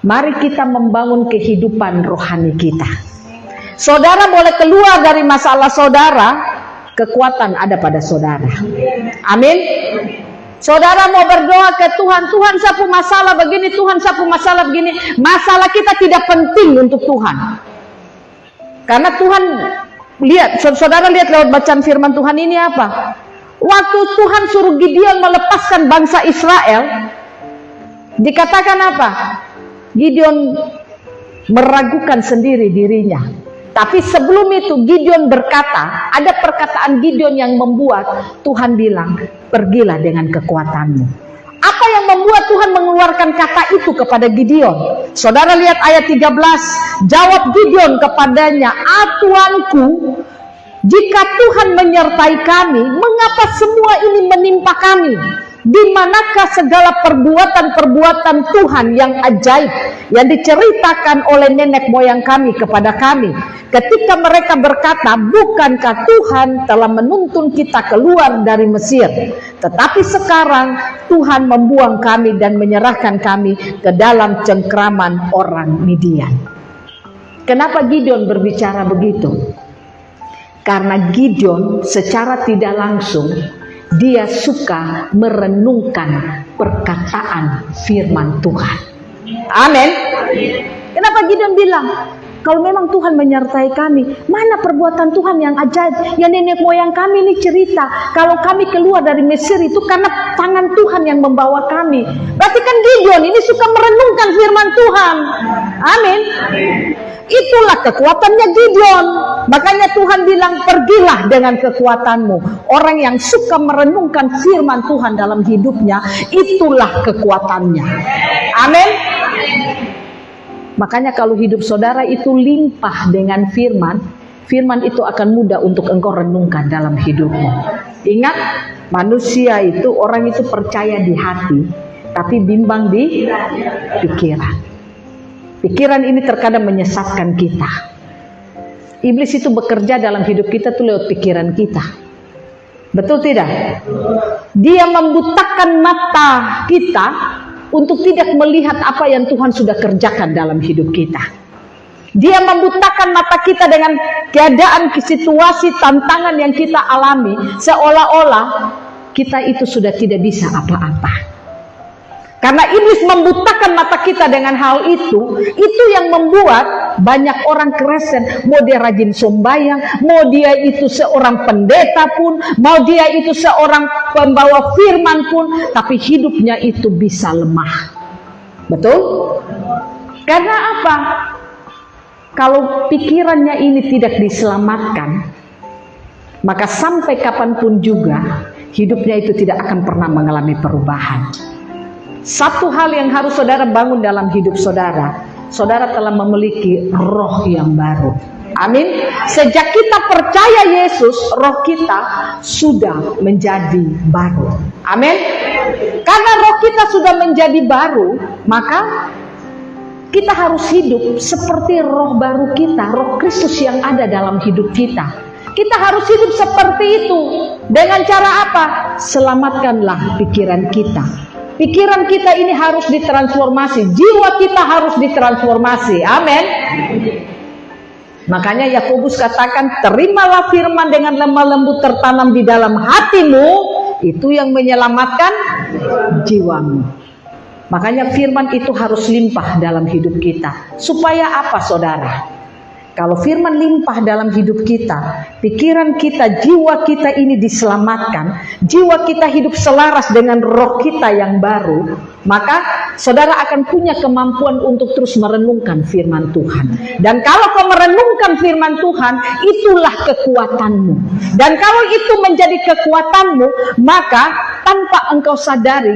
Mari kita membangun kehidupan rohani kita. Saudara boleh keluar dari masalah saudara, kekuatan ada pada saudara. Amin. Saudara mau berdoa ke Tuhan, Tuhan sapu masalah begini, Tuhan sapu masalah begini. Masalah kita tidak penting untuk Tuhan. Karena Tuhan lihat, saudara lihat lewat bacaan firman Tuhan ini apa? Waktu Tuhan suruh Gideon melepaskan bangsa Israel, dikatakan apa? Gideon meragukan sendiri dirinya. Tapi sebelum itu Gideon berkata, ada perkataan Gideon yang membuat Tuhan bilang, pergilah dengan kekuatanmu. Apa yang membuat Tuhan mengeluarkan kata itu kepada Gideon? Saudara lihat ayat 13, jawab Gideon kepadanya, Tuanku, jika Tuhan menyertai kami, mengapa semua ini menimpa kami? Di manakah segala perbuatan-perbuatan Tuhan yang ajaib yang diceritakan oleh nenek moyang kami kepada kami? Ketika mereka berkata, bukankah Tuhan telah menuntun kita keluar dari Mesir? Tetapi sekarang Tuhan membuang kami dan menyerahkan kami ke dalam cengkraman orang Midian. Kenapa Gideon berbicara begitu? Karena Gideon secara tidak langsung dia suka merenungkan perkataan firman Tuhan. Amin. Kenapa Gideon bilang, kalau memang Tuhan menyertai kami, mana perbuatan Tuhan yang ajaib? Yang nenek moyang kami ini cerita, kalau kami keluar dari Mesir itu karena tangan Tuhan yang membawa kami. Berarti kan Gideon ini suka merenungkan firman Tuhan. Amin. Itulah kekuatannya Gideon. Makanya Tuhan bilang, pergilah dengan kekuatanmu. Orang yang suka merenungkan firman Tuhan dalam hidupnya, itulah kekuatannya. Amin. Makanya kalau hidup saudara itu limpah dengan firman, firman itu akan mudah untuk engkau renungkan dalam hidupmu. Ingat, manusia itu, orang itu percaya di hati, tapi bimbang di pikiran. Pikiran ini terkadang menyesatkan kita. Iblis itu bekerja dalam hidup kita tuh lewat pikiran kita. Betul tidak? Dia membutakan mata kita untuk tidak melihat apa yang Tuhan sudah kerjakan dalam hidup kita. Dia membutakan mata kita dengan keadaan, situasi, tantangan yang kita alami, seolah-olah kita itu sudah tidak bisa apa-apa. Karena iblis membutakan mata kita dengan hal itu yang membuat banyak orang keresen. Mau dia rajin sembahyang, mau dia itu seorang pendeta pun, mau dia itu seorang pembawa firman pun, tapi hidupnya itu bisa lemah. Betul? Karena apa? Kalau pikirannya ini tidak diselamatkan, maka sampai kapanpun juga hidupnya itu tidak akan pernah mengalami perubahan. Satu hal yang harus saudara bangun dalam hidup saudara, saudara telah memiliki roh yang baru. Amin. Sejak kita percaya Yesus, roh kita sudah menjadi baru. Amin. Karena roh kita sudah menjadi baru, maka kita harus hidup seperti roh baru kita, roh Kristus yang ada dalam hidup kita. Kita harus hidup seperti itu. Dengan cara apa? Selamatkanlah pikiran kita. Pikiran kita ini harus ditransformasi, jiwa kita harus ditransformasi. Amin. Makanya Yakobus katakan, terimalah firman dengan lemah lembut tertanam di dalam hatimu, itu yang menyelamatkan jiwamu. Makanya firman itu harus limpah dalam hidup kita. Supaya apa, saudara? Kalau firman limpah dalam hidup kita, pikiran kita, jiwa kita ini diselamatkan, jiwa kita hidup selaras dengan roh kita yang baru, maka saudara akan punya kemampuan untuk terus merenungkan firman Tuhan. Dan kalau kau merenungkan firman Tuhan, itulah kekuatanmu. Dan kalau itu menjadi kekuatanmu, maka tanpa engkau sadari,